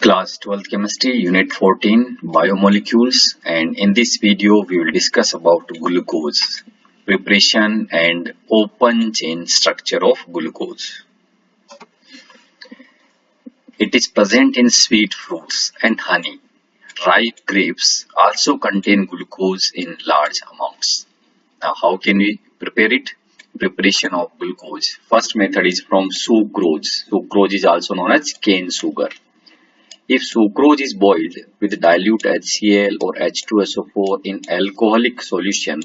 Class 12th Chemistry, Unit 14, Biomolecules, and in this video we will discuss about glucose, preparation and open chain structure of glucose. It is present in sweet fruits and honey. Ripe grapes also contain glucose in large amounts. Now how can we prepare it? Preparation of glucose. First method is from sucrose. Sucrose is also known as cane sugar. If sucrose is boiled with dilute HCl or H2SO4 in alcoholic solution,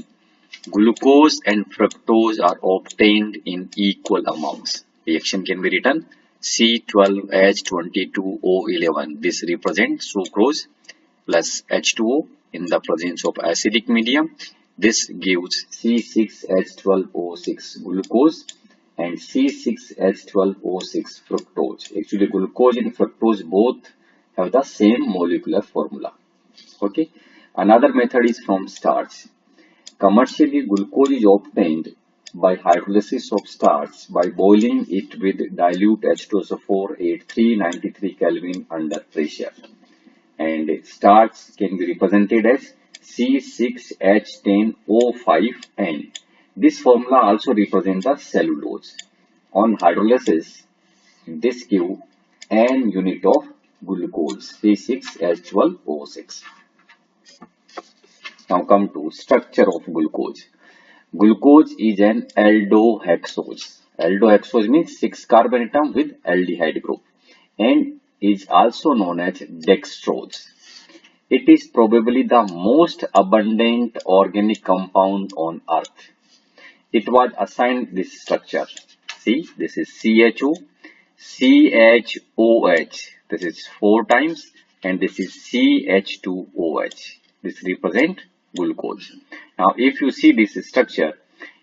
glucose and fructose are obtained in equal amounts. Reaction can be written C12H22O11. This represents sucrose plus H2O in the presence of acidic medium. This gives C6H12O6 glucose and C6H12O6 fructose. Actually, glucose and fructose both have the same molecular formula. Okay. Another method is from starch. Commercially, glucose is obtained by hydrolysis of starch by boiling it with dilute H2SO4 at 393 Kelvin under pressure. And starch can be represented as C6H10O5N. This formula also represents the cellulose. On hydrolysis, this gives N unit of glucose, C6H12O6. Now come to structure of glucose. Glucose is an aldohexose. Aldohexose means 6 carbon atom with aldehyde group and is also known as dextrose. It is probably the most abundant organic compound on earth. It was assigned this structure. See, this is CHO, CHOH. This is 4 times and this is CH2OH. This represents glucose. Now if you see this structure,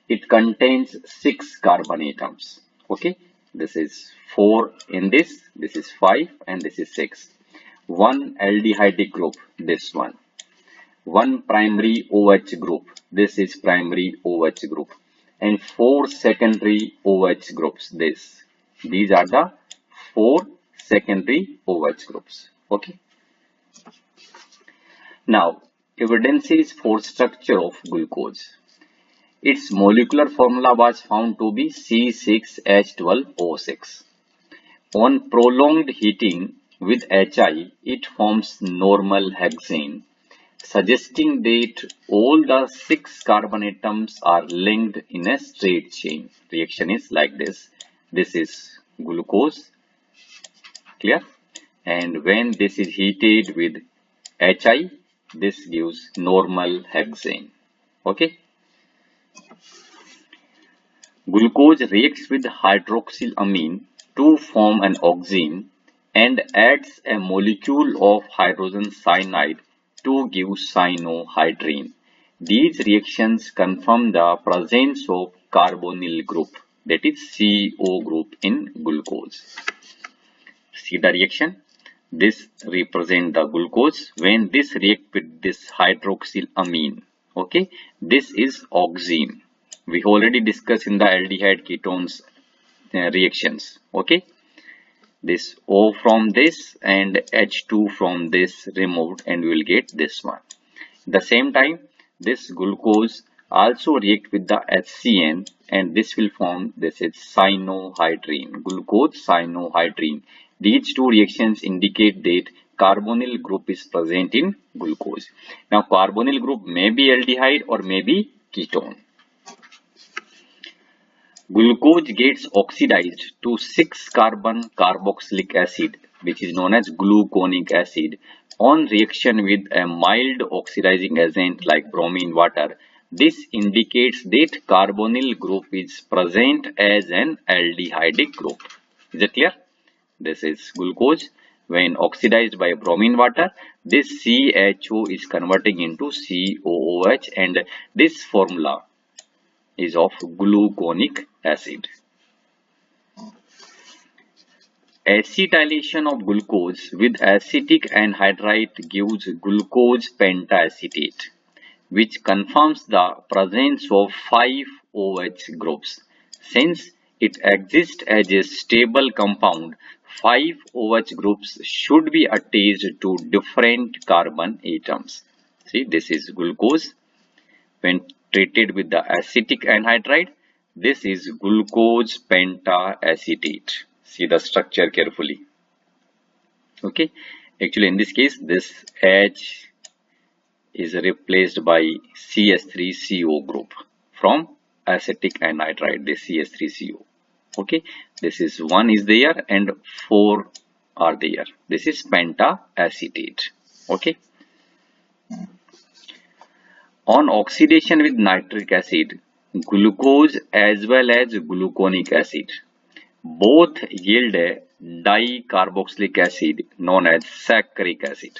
it contains 6 carbon atoms. Okay, this is 4 in this is 5 and this is 6. One aldehyde group, this one. One primary OH group, this is primary OH group. And 4 secondary OH groups, this. These are the 4 secondary OH groups. Okay. Now, evidences for structure of glucose. Its molecular formula was found to be C6H12O6. On prolonged heating with HI, it forms normal hexane, suggesting that all the 6 carbon atoms are linked in a straight chain. Reaction is like this. This is glucose. Clear? And when this is heated with HI, this gives normal hexane. Okay. Glucose reacts with hydroxylamine to form an oxime and adds a molecule of hydrogen cyanide to give cyanohydrine. These reactions confirm the presence of carbonyl group, that is CO group in glucose. See the reaction. This represents the glucose. When this react with this hydroxylamine, okay, this is oxime. We already discussed in the aldehyde ketones reactions. Okay, this O from this and H2 from this removed, and we will get this one. At the same time, this glucose also react with the HCN, and this will form, this is cyanohydrine, glucose cyanohydrine. These two reactions indicate that carbonyl group is present in glucose. Now, carbonyl group may be aldehyde or may be ketone. Glucose gets oxidized to 6 carbon carboxylic acid, which is known as gluconic acid, on reaction with a mild oxidizing agent like bromine water. This indicates that carbonyl group is present as an aldehydic group. Is it clear? This is glucose. When oxidized by bromine water, this CHO is converting into COOH, and this formula is of gluconic acid. Acetylation of glucose with acetic anhydride gives glucose pentaacetate, which confirms the presence of 5 OH groups. Since it exists as a stable compound, 5 OH groups should be attached to different carbon atoms. See, this is glucose. When treated with the acetic anhydride, this is glucose pentaacetate. See the structure carefully. Okay, actually in this case, this H is replaced by CH3CO group from acetic anhydride, this CH3CO. Okay, this is 1 is there and 4 are there. This is pentaacetate. Okay. On oxidation with nitric acid, glucose as well as gluconic acid both yield a dicarboxylic acid known as saccharic acid.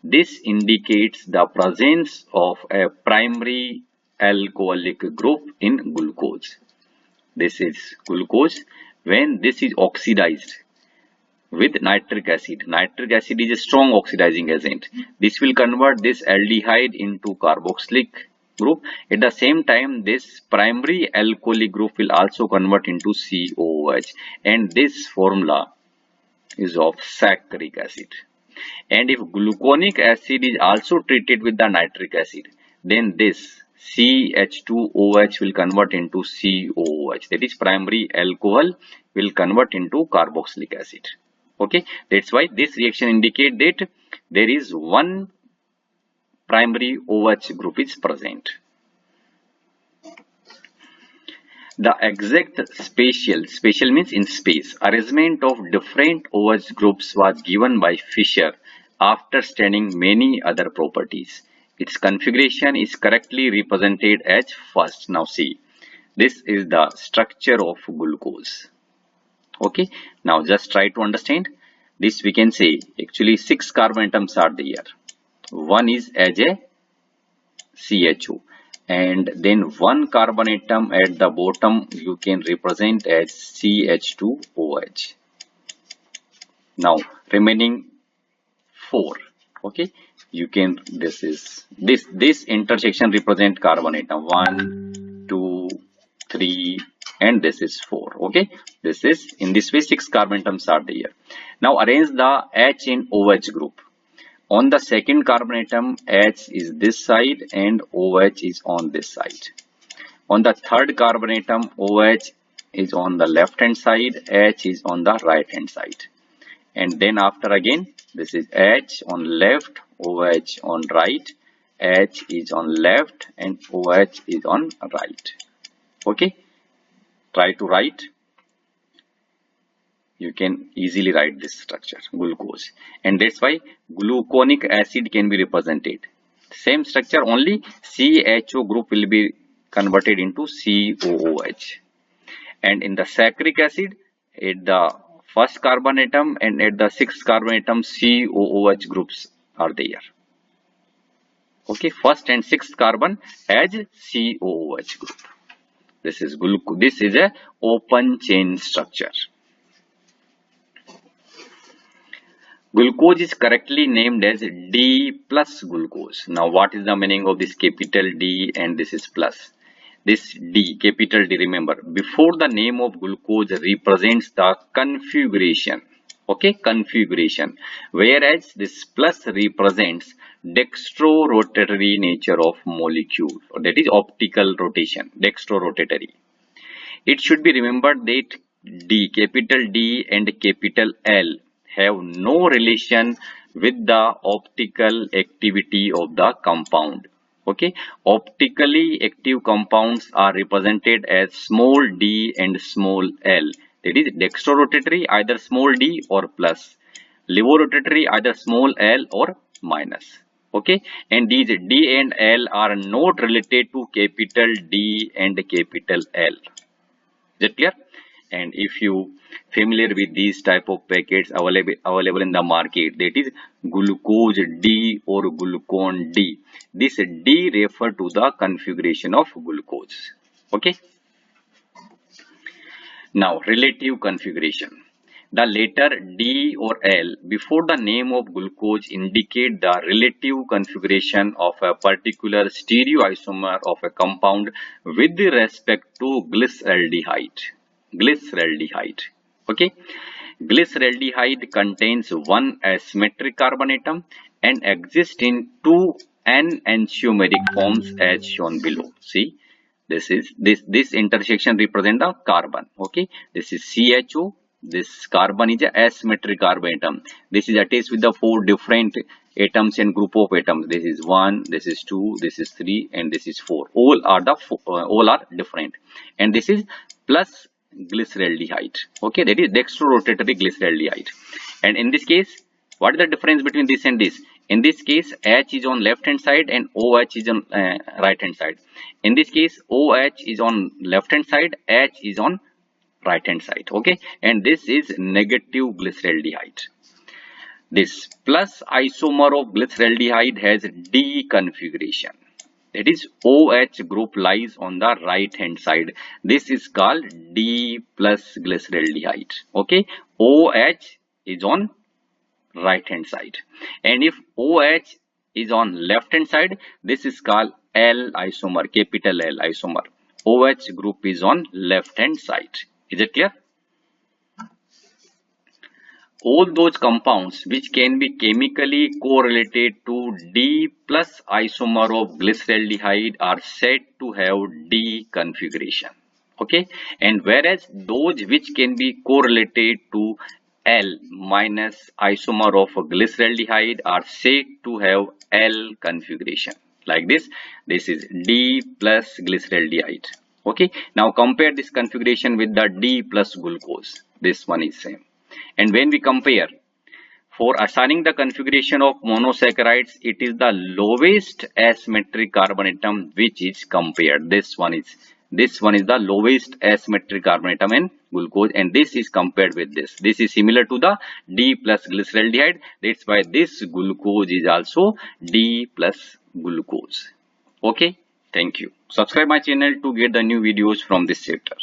This indicates the presence of a primary alcoholic group in glucose. This is glucose. When this is oxidized with nitric acid. Nitric acid is a strong oxidizing agent. This will convert this aldehyde into carboxylic group. At the same time, this primary alcoholic group will also convert into COOH, and this formula is of saccharic acid. And if gluconic acid is also treated with the nitric acid, then this CH2OH will convert into COOH. That is, primary alcohol will convert into carboxylic acid. Okay, that's why this reaction indicates that there is one primary OH group is present. The exact spatial means in space, arrangement of different OH groups was given by Fischer after studying many other properties. Its configuration is correctly represented as first. Now see, this is the structure of glucose. Okay, now just try to understand this. We can say actually 6 carbon atoms are there. One is as a CHO, and then one carbon atom at the bottom you can represent as CH2OH. Now remaining 4. Okay, you can this intersection represent carbon atom 1, 2, 3. And this is 4. Okay, this is in this way 6 carbon atoms are there. Now arrange the H in OH group. On the second carbon atom, H is this side and OH is on this side. On the third carbon atom, OH is on the left hand side, H is on the right hand side. And then after again, this is H on left, OH on right, H is on left and OH is on right. Okay. Try to write. You can easily write this structure, glucose. And that's why gluconic acid can be represented. Same structure, only CHO group will be converted into COOH. And in the saccharic acid, at the first carbon atom and at the sixth carbon atom, COOH groups are there. Okay, first and sixth carbon as COOH group. This is glucose. This is a open chain structure. Glucose is correctly named as D plus glucose. Now what is the meaning of this capital D and this is plus? This D, capital D, remember, before the name of glucose represents the configuration. Okay, configuration. Whereas this plus represents dextrorotatory nature of molecule, or that is optical rotation, dextrorotatory. It should be remembered that D, capital D and capital L have no relation with the optical activity of the compound. Okay, optically active compounds are represented as small d and small l. That is dextrorotatory, either small d or plus, levorotatory, either small l or minus. Okay, and these d and l are not related to capital D and capital L. Is that clear? And if you familiar with these type of packets available in the market, that is glucose D or glucone D. This D refer to the configuration of glucose. Okay. Now relative configuration. The letter D or L before the name of glucose indicate the relative configuration of a particular stereoisomer of a compound with respect to glyceraldehyde. Okay, Glyceraldehyde contains one asymmetric carbon atom and exists in two n-enantiomeric forms as shown below. See, this intersection represent the carbon. Okay, this is CHO. This carbon is a asymmetric carbon atom. This is attached with the four different atoms and group of atoms. This is 1, this is 2, this is 3, and this is 4. All are different. And this is plus glyceraldehyde. Okay, that is dextrorotatory glyceraldehyde. And in this case, what is the difference between this and this? In this case, H is on left hand side and OH is on right hand side. In this case, OH is on left hand side, H is on right hand side. Okay, and this is negative glyceraldehyde. This plus isomer of glyceraldehyde has D configuration. That is, OH group lies on the right hand side. This is called D plus glyceraldehyde. Okay, OH is on right hand side, and if OH is on left hand side, this is called L isomer, capital L isomer. OH group is on left hand side. Is it clear? All those compounds which can be chemically correlated to D plus isomer of glyceraldehyde are said to have D configuration. Okay, and whereas those which can be correlated to L minus isomer of glyceraldehyde are said to have L configuration. Like this is D plus glyceraldehyde. Okay, now compare this configuration with the D plus glucose. This one is same. And when we compare, for assigning the configuration of monosaccharides, it is the lowest asymmetric carbon atom which is compared. This one is the lowest asymmetric carbon atom in glucose, and this is compared with this. This is similar to the D plus glyceraldehyde. That's why this glucose is also D plus glucose. Okay, thank you. Subscribe my channel to get the new videos from this chapter.